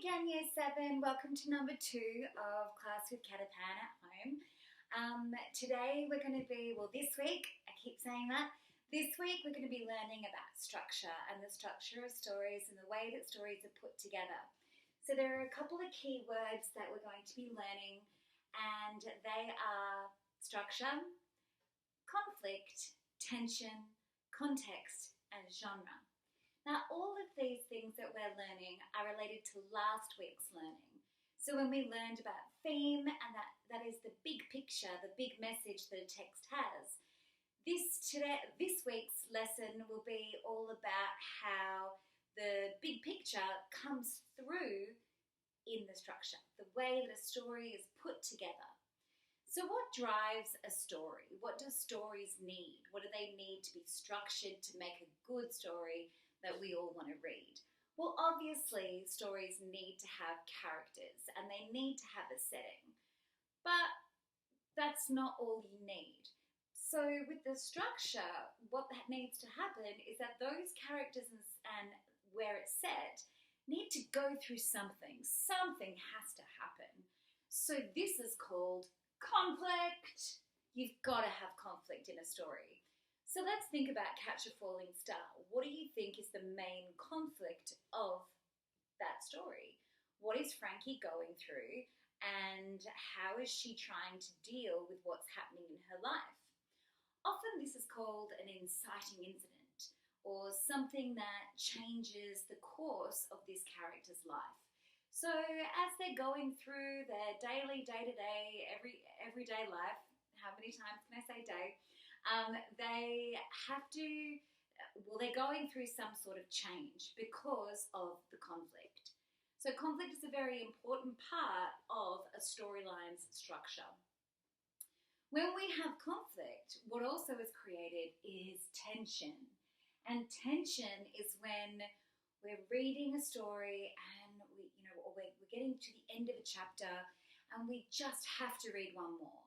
again, Year 7. Welcome to number 2 of Class with Catapan at Home. Today we're going to be, this week, I keep saying that, this week we're going to be learning about structure and the structure of stories and the way that stories are put together. So there are a couple of key words that we're going to be learning, and they are structure, conflict, tension, context, and genre. Now, all of these things that we're learning are related to last week's learning. So when we learned about theme, and that is the big picture, the big message that a text has, this week's lesson will be all about how the big picture comes through in the structure, the way that a story is put together. So what drives a story? What do stories need? What do they need to be structured to make a good story that we all want to read? Well, obviously, stories need to have characters and they need to have a setting, but that's not all you need. So with the structure, what that needs to happen is that those characters and where it's set need to go through something. Something has to happen. So this is called conflict. You've got to have conflict in a story. So let's think about Catch a Falling Star. What do you think is the main conflict of that story? What is Frankie going through, and how is she trying to deal with what's happening in her life? Often this is called an inciting incident, or something that changes the course of this character's life. So as they're going through their daily, day-to-day, everyday life, how many times can I say day? They're going through some sort of change because of the conflict. So conflict is a very important part of a storyline's structure. When we have conflict, what also is created is tension. And tension is when we're reading a story and we're getting to the end of a chapter and we just have to read one more.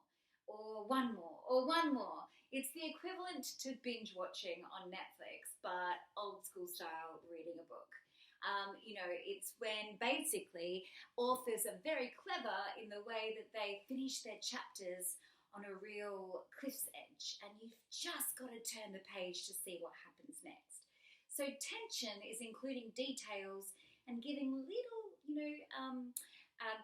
Or one more, or one more. It's the equivalent to binge watching on Netflix, but old school style reading a book. It's when basically authors are very clever in the way that they finish their chapters on a real cliff's edge, and you've just got to turn the page to see what happens next. So tension is including details and giving little,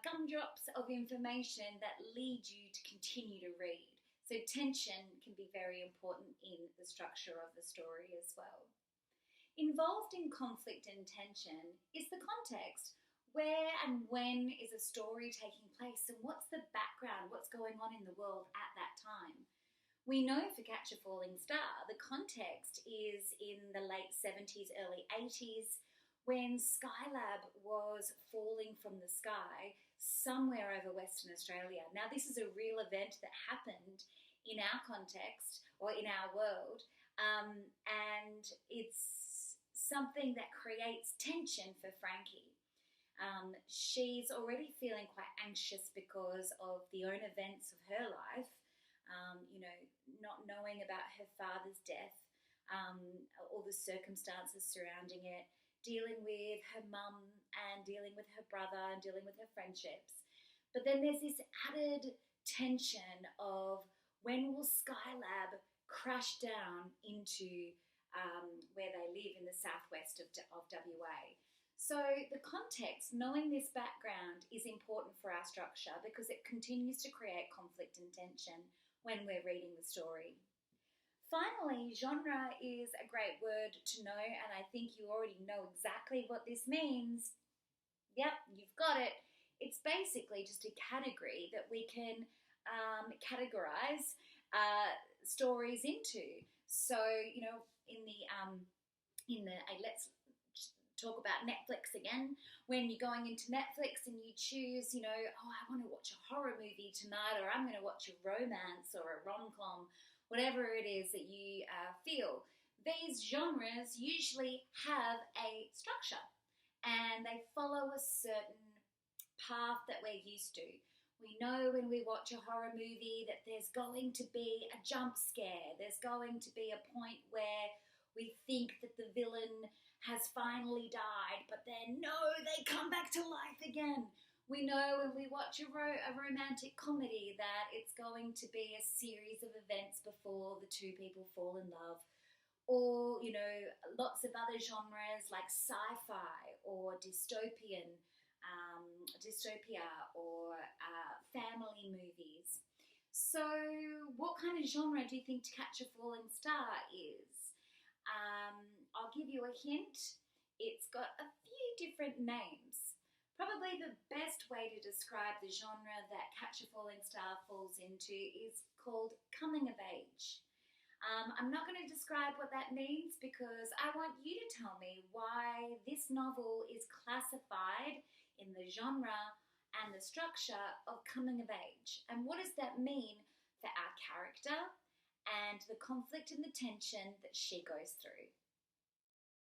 gumdrops of information that lead you to continue to read. So tension can be very important in the structure of the story as well. Involved in conflict and tension is the context. Where and when is a story taking place, and what's the background, what's going on in the world at that time? We know for Catch a Falling Star, the context is in the late 70s, early 80s, when Skylab was falling from the sky somewhere over Western Australia. Now, this is a real event that happened in our context or in our world, and it's something that creates tension for Frankie. She's already feeling quite anxious because of the own events of her life, not knowing about her father's death, all the circumstances surrounding it, dealing with her mum and dealing with her brother and dealing with her friendships. But then there's this added tension of when will Skylab crash down into where they live in the southwest of WA. So the context, knowing this background, is important for our structure because it continues to create conflict and tension when we're reading the story. Finally, genre is a great word to know, and I think you already know exactly what this means. Yep, you've got it. It's basically just a category that we can categorize stories into. So, let's talk about Netflix again. When you're going into Netflix and you choose, I want to watch a horror movie tonight, or I'm going to watch a romance or a rom-com, whatever it is that you feel. These genres usually have a structure and they follow a certain path that we're used to. We know when we watch a horror movie that there's going to be a jump scare. There's going to be a point where we think that the villain has finally died, but then no, they come back to life again. We know when we watch a romantic comedy that it's going to be a series of events before the two people fall in love. Or, you know, lots of other genres like sci-fi or dystopia or family movies. So, what kind of genre do you think To Catch a Falling Star is? I'll give you a hint. It's got a few different names. Probably the best way to describe the genre that Catch a Falling Star falls into is called coming of age. I'm not going to describe what that means because I want you to tell me why this novel is classified in the genre and the structure of coming of age. And what does that mean for our character and the conflict and the tension that she goes through?